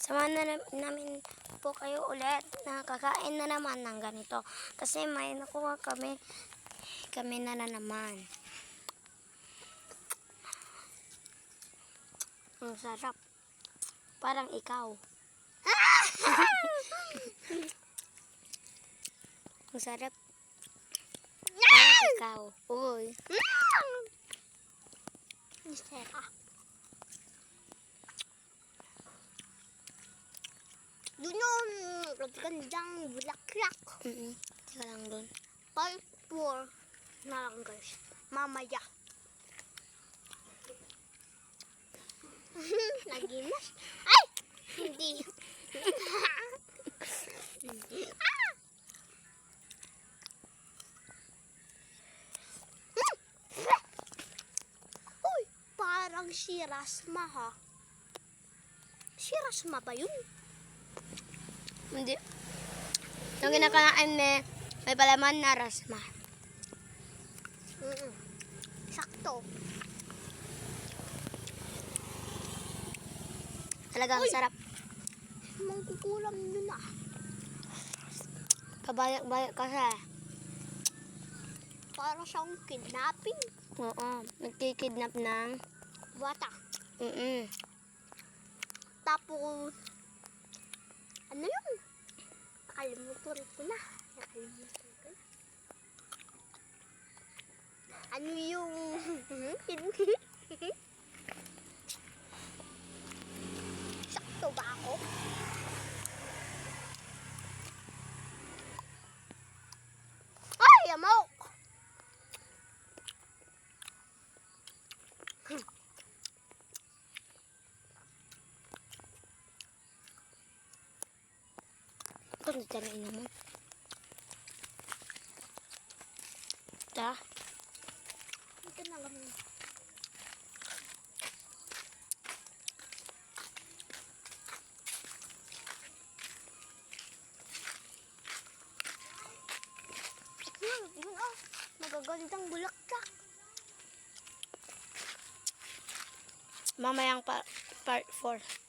Samahan na namin po kayo ulit na kakain na naman ng ganito. Kasi may nakuha kami na naman. Ang sarap. Parang ikaw. Ang sarap. Parang ikaw. Uy. Ang sarap. Doon yung gandang bulaklak. Teka lang doon. Part 4 na lang guys. Mamaya. Nagimas. Ay! Hindi. Uy! Parang sirasma ha. Sirasma ba yun? Hindi. Yung kinakain may palaman na rasma. Sakto. Talagang sarap. Mangkukulam yun ah. Kabayak-bayak kasi. Para siyang kidnapping. Oo. Nagkikidnap ng Bata. Tapos, ano yun? Nakalimutan ko na. Ano yung... Sakto ba ako? Ay, amok! Ito nagtarain naman. Ta? Ito na lang. Yun ah. Magagandang bulaklak. Mamayang part 4.